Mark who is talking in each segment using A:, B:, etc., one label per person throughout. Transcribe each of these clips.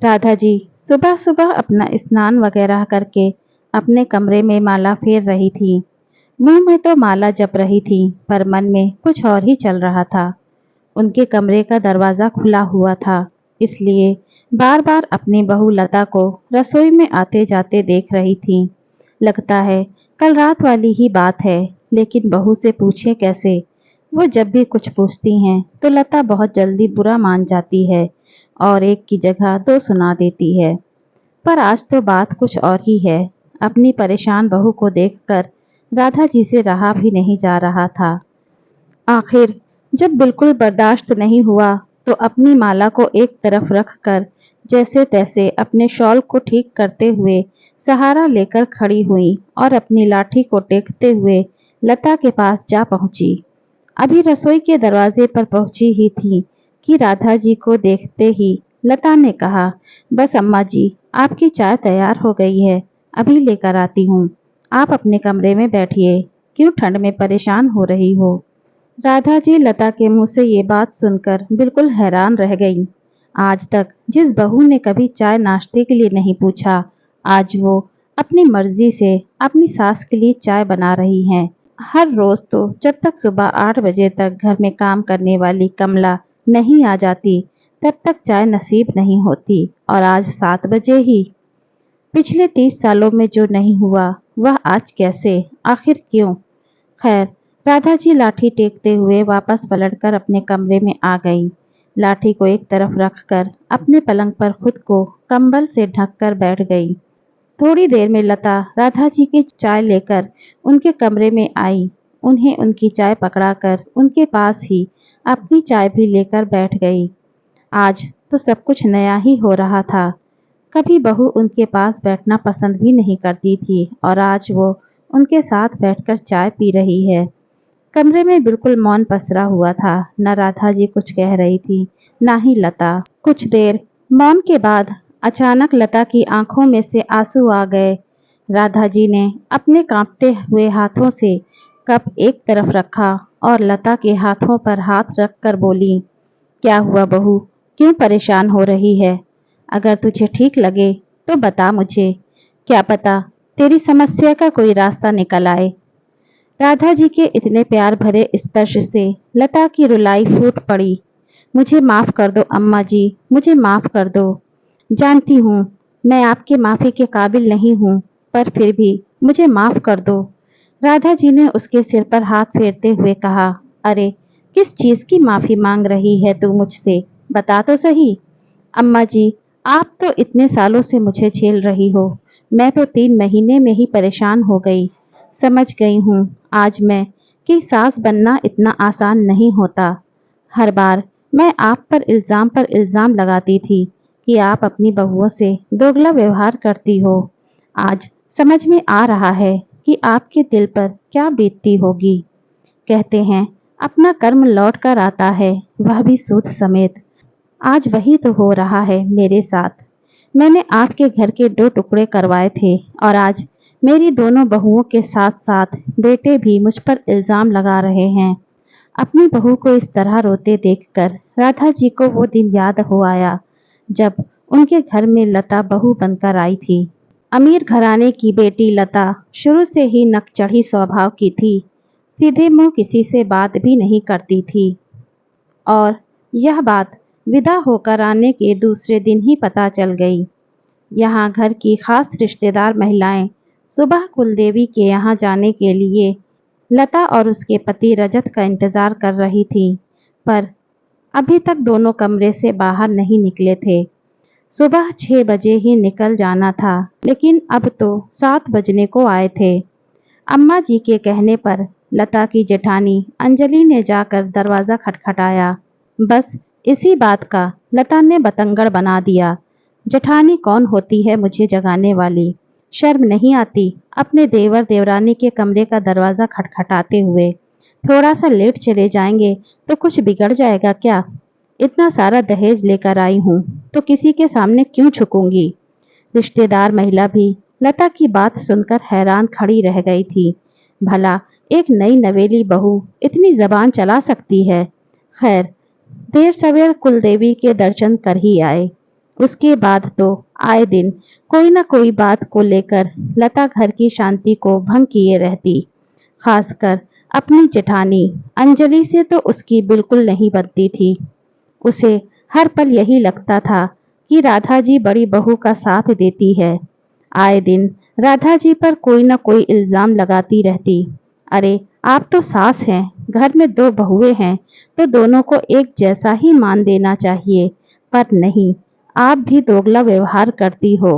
A: राधा जी सुबह सुबह अपना स्नान वगैरह करके अपने कमरे में माला फेर रही थी। मुंह में तो माला जप रही थी पर मन में कुछ और ही चल रहा था। उनके कमरे का दरवाजा खुला हुआ था, इसलिए बार बार अपनी बहू लता को रसोई में आते जाते देख रही थी। लगता है कल रात वाली ही बात है, लेकिन बहू से पूछे कैसे। वो जब भी कुछ पूछती हैं तो लता बहुत जल्दी बुरा मान जाती है और एक की जगह दो सुना देती है। पर आज तो बात कुछ और ही है। अपनी परेशान बहू को देखकर राधा जी से रहा भी नहीं जा रहा था। आखिर जब बिल्कुल बर्दाश्त नहीं हुआ तो अपनी माला को एक तरफ रखकर जैसे तैसे अपने शॉल को ठीक करते हुए सहारा लेकर खड़ी हुई और अपनी लाठी को टेकते हुए लता के पास जा पहुंची। अभी रसोई के दरवाजे पर पहुंची ही थी कि राधा जी को देखते ही लता ने कहा, बस अम्मा जी, आपकी चाय तैयार हो गई है, अभी लेकर आती हूँ। आप अपने कमरे में बैठिए, क्यों ठंड में परेशान हो रही हो। राधा जी लता के मुंह से ये बात सुनकर बिल्कुल हैरान रह गई। आज तक जिस बहू ने कभी चाय नाश्ते के लिए नहीं पूछा, आज वो अपनी मर्जी से अपनी सास के लिए चाय बना रही हैं। हर रोज तो जब तक सुबह 8 बजे तक घर में काम करने वाली कमला नहीं आ जाती, तब तक चाय नसीब नहीं होती, और आज 7 बजे ही। पिछले 30 सालों में जो नहीं हुआ वह आज कैसे, आखिर क्यों। खैर, राधा जी लाठी टेकते हुए वापस पलटकर अपने कमरे में आ गई। लाठी को एक तरफ रखकर अपने पलंग पर खुद को कंबल से ढककर बैठ गई। थोड़ी देर में लता राधा जी की चाय लेकर उनके कमरे में आई। उन्हें उनकी चाय पकड़ाकर उनके पास ही अपनी चाय भी लेकर बैठ गई। आज तो सब कुछ नया ही हो रहा था। कभी बहू उनके पास बैठना पसंद भी नहीं करती थी, और आज वो उनके साथ बैठकर चाय पी रही है। कमरे में बिल्कुल मौन पसरा हुआ था। न राधा जी कुछ कह रही थी, न ही लता। कुछ देर मौन के बाद अचानक लता की आंखों में से आंसू आ गए। राधा जी ने अपने कांपते हुए हाथों से कप एक तरफ रखा और लता के हाथों पर हाथ रखकर बोली, क्या हुआ बहू, क्यों परेशान हो रही है। अगर तुझे ठीक लगे तो बता मुझे, क्या पता तेरी समस्या का कोई रास्ता निकल आए। राधा जी के इतने प्यार भरे स्पर्श से लता की रुलाई फूट पड़ी। मुझे माफ कर दो अम्मा जी, मुझे माफ कर दो। जानती हूँ मैं आपके माफी के काबिल नहीं हूँ, पर फिर भी मुझे माफ कर दो। राधा जी ने उसके सिर पर हाथ फेरते हुए कहा, अरे किस चीज की माफी मांग रही है तू मुझसे, बता तो सही। अम्मा जी, आप तो इतने सालों से मुझे झेल रही हो, मैं तो 3 महीने में ही परेशान हो गई। समझ गई हूँ आज मैं कि सास बनना इतना आसान नहीं होता। हर बार मैं आप पर इल्जाम लगाती थी कि आप अपनी बहुओं से दोगला व्यवहार करती हो। आज समझ में आ रहा है कि आपके दिल पर क्या बीतती होगी। कहते हैं अपना कर्म लौट कर आता है, वह भी सूद समेत। आज वही तो हो रहा है मेरे साथ। मैंने आपके घर के 2 टुकड़े करवाए थे, और आज मेरी दोनों बहुओं के साथ साथ बेटे भी मुझ पर इल्जाम लगा रहे हैं। अपनी बहू को इस तरह रोते देखकर राधा जी को वो दिन याद हो आया जब उनके घर में लता बहू बनकर आई थी। अमीर घराने की बेटी लता शुरू से ही नक चढ़ी स्वभाव की थी। सीधे मुंह किसी से बात भी नहीं करती थी, और यह बात विदा होकर आने के दूसरे दिन ही पता चल गई। यहाँ घर की खास रिश्तेदार महिलाएं सुबह कुलदेवी के यहाँ जाने के लिए लता और उसके पति रजत का इंतजार कर रही थीं, पर अभी तक दोनों कमरे से बाहर नहीं निकले थे। सुबह 6 बजे ही निकल जाना था, लेकिन अब तो 7 बजने को आए थे। अम्मा जी के कहने पर लता की जेठानी अंजलि ने जाकर दरवाजा खटखटाया। बस इसी बात का लता ने बतंगड़ बना दिया। जेठानी कौन होती है मुझे जगाने वाली, शर्म नहीं आती अपने देवर देवरानी के कमरे का दरवाजा खटखटाते हुए। थोड़ा सा लेट चले जाएंगे तो कुछ बिगड़ जाएगा क्या। इतना सारा दहेज लेकर आई हूँ तो किसी के सामने क्यों झुकूंगी। रिश्तेदार महिला भी लता की बात सुनकर हैरान खड़ी रह गई थी। भला एक नई नवेली बहू इतनी जबान चला सकती है। खैर, देर सवेर कुलदेवी के दर्शन कर ही आए। उसके बाद तो आए दिन कोई न कोई बात को लेकर लता घर की शांति को भंग किए रहती। खासकर अपनी जेठानी अंजलि से तो उसकी बिल्कुल नहीं बनती थी। उसे हर पल यही लगता था कि राधा जी बड़ी बहू का साथ देती है। आए दिन राधा जी पर कोई न कोई इल्जाम लगाती रहती। अरे आप तो सास हैं, घर में दो बहुएं हैं तो दोनों को एक जैसा ही मान देना चाहिए, पर नहीं, आप भी दोगला व्यवहार करती हो।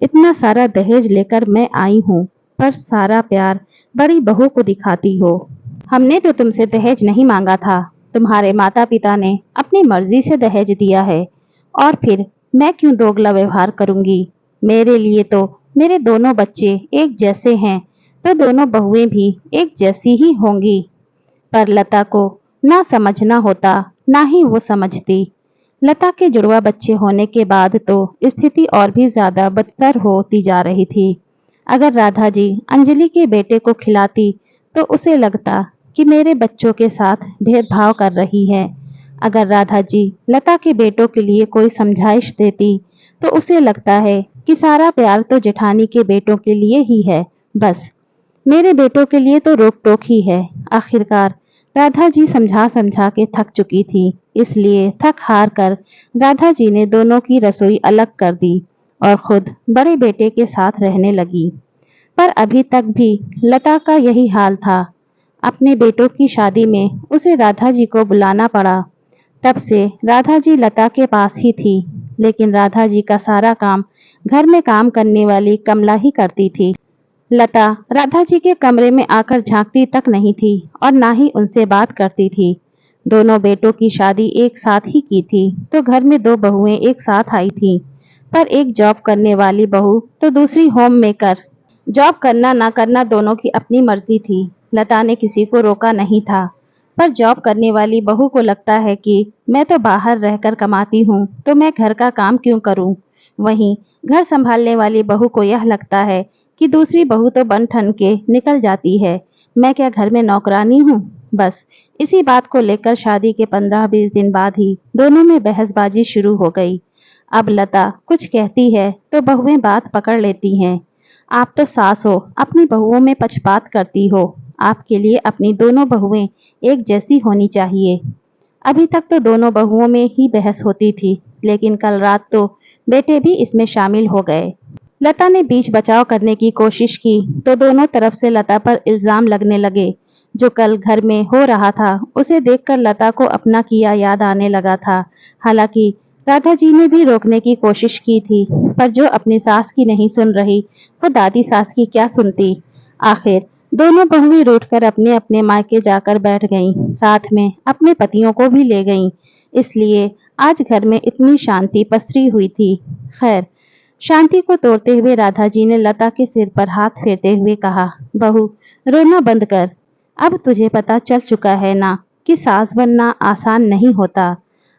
A: इतना सारा दहेज लेकर मैं आई हूँ, पर सारा प्यार बड़ी बहू को दिखाती हो। हमने तो तुमसे दहेज नहीं मांगा था, तुम्हारे माता पिता ने अपनी मर्जी से दहेज दिया है, और फिर मैं क्यों दोगला व्यवहार करूंगी? मेरे लिए तो मेरे दोनों बच्चे एक जैसे हैं, तो दोनों बहुएं भी एक जैसी ही होंगी। पर लता को ना समझना होता, ना ही वो समझती। लता के जुड़वा बच्चे होने के बाद तो स्थिति और भी ज्यादा बदतर होती जा रही थी। अगर राधा जी अंजलि के बेटे को खिलाती तो उसे लगता कि मेरे बच्चों के साथ भेदभाव कर रही है। अगर राधा जी लता के बेटों के लिए कोई समझाइश देती तो उसे लगता है कि सारा प्यार तो जेठानी के बेटों के लिए ही है। बस मेरे बेटों के लिए तो रोक टोक ही है। आखिरकार राधा जी समझा समझा के थक चुकी थी, इसलिए थक हार कर राधा जी ने दोनों की रसोई अलग कर दी और खुद बड़े बेटे के साथ रहने लगी। पर अभी तक भी लता का यही हाल था। अपने बेटों की शादी में उसे राधा जी को बुलाना पड़ा। तब से राधा जी लता के पास ही थी, लेकिन राधा जी का सारा काम घर में काम करने वाली कमला ही करती थी। लता राधा जी के कमरे में आकर झांकती तक नहीं थी और ना ही उनसे बात करती थी। दोनों बेटों की शादी एक साथ ही की थी तो घर में दो बहुएं एक साथ आई थीं, पर एक जॉब करने वाली बहू तो दूसरी होम मेकर। जॉब करना ना करना दोनों की अपनी मर्जी थी। लता ने किसी को रोका नहीं था, पर जॉब करने वाली बहू को लगता है कि मैं तो बाहर रहकर कमाती हूँ तो मैं घर का काम क्यों करूँ। वहीं घर संभालने वाली बहू को यह लगता है कि दूसरी बहू तो बन ठन के निकल जाती है, मैं क्या घर में नौकरानी हूँ। बस इसी बात को लेकर शादी के 15-20 दिन बाद ही दोनों में बहसबाजी शुरू हो गई। अब लता कुछ कहती है तो बहुएं बात पकड़ लेती हैं। आप तो सास हो, अपनी बहुओं में पक्षपात करती हो। आपके लिए अपनी दोनों बहुएं एक जैसी होनी चाहिए। अभी तक तो दोनों बहुओं में ही बहस होती थी, लेकिन कल रात तो बेटे भी इसमें शामिल हो गए। लता ने बीच बचाव करने की कोशिश की तो दोनों तरफ से लता पर इल्जाम लगने लगे। जो कल घर में हो रहा था उसे देखकर लता को अपना किया याद आने लगा था। हालांकि राधा जी ने भी रोकने की कोशिश की थी, पर जो अपनी सास की नहीं सुन रही वो दादी सास की क्या सुनती। आखिर दोनों बहुएं रूठकर अपने अपने मायके जाकर बैठ गईं, साथ में अपने पतियों को भी ले गईं। इसलिए आज घर में इतनी शांति पसरी हुई थी। खैर, शांति को तोड़ते हुए राधा जी ने लता के सिर पर हाथ फेरते हुए कहा, बहू रोना बंद कर। अब तुझे पता चल चुका है ना कि सास बनना आसान नहीं होता।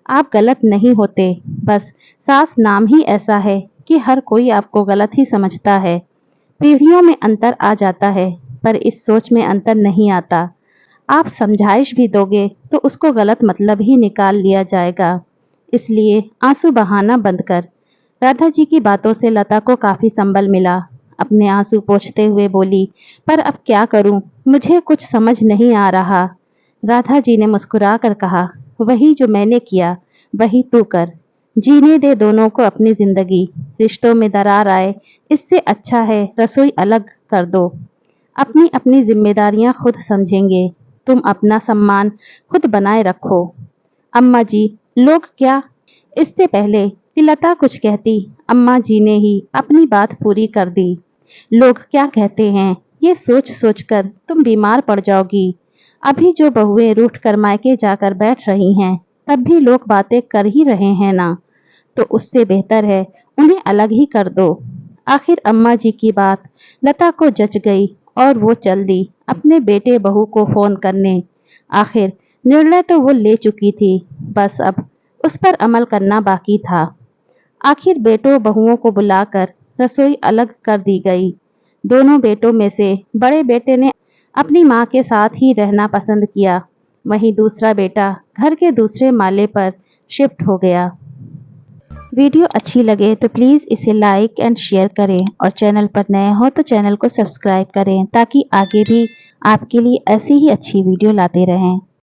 A: आप गलत नहीं होते, बस सास नाम ही ऐसा है कि हर कोई आपको गलत ही समझता है। पीढ़ियों में अंतर आ जाता है, पर इस सोच में अंतर नहीं आता। आप समझाइश भी दोगे तो उसको गलत मतलब ही निकाल लिया जाएगा। इसलिए आंसू बहाना बंद कर। राधा जी की बातों से लता को काफी संबल मिला। अपने आंसू पोंछते हुए बोली, पर अब क्या करूं, मुझे कुछ समझ नहीं आ रहा। राधा जी ने मुस्कुरा कर कहा, वही जो मैंने किया वही तू कर। जीने दे दोनों को अपनी जिंदगी। रिश्तों में दरार आए इससे अच्छा है रसोई अलग कर दो। अपनी अपनी जिम्मेदारियां खुद समझेंगे। तुम अपना सम्मान खुद बनाए रखो। अम्मा जी, लोग क्या। इससे पहले कि लता कुछ कहती, अम्मा जी ने ही अपनी बात पूरी कर दी। लोग क्या कहते हैं ये सोच सोच कर तुम बीमार पड़ जाओगी। अभी जो बहुएं रूठ कर मायके जाकर बैठ रही हैं, तब भी लोग बातें कर ही रहे हैं ना, तो उससे बेहतर है उन्हें अलग ही कर दो। आखिर अम्मा जी की बात लता को जच गई और वो चल दी अपने बेटे बहू को फोन करने। आखिर निर्णय तो वो ले चुकी थी, बस अब उस पर अमल करना बाकी था। आखिर बेटों बहुओं को बुलाकर रसोई अलग कर दी गई। दोनों बेटों में से बड़े बेटे ने अपनी मां के साथ ही रहना पसंद किया, वहीं दूसरा बेटा घर के दूसरे माले पर शिफ्ट हो गया। वीडियो अच्छी लगे तो प्लीज़ इसे लाइक एंड शेयर करें और चैनल पर नए हो तो चैनल को सब्सक्राइब करें ताकि आगे भी आपके लिए ऐसी ही अच्छी वीडियो लाते रहें।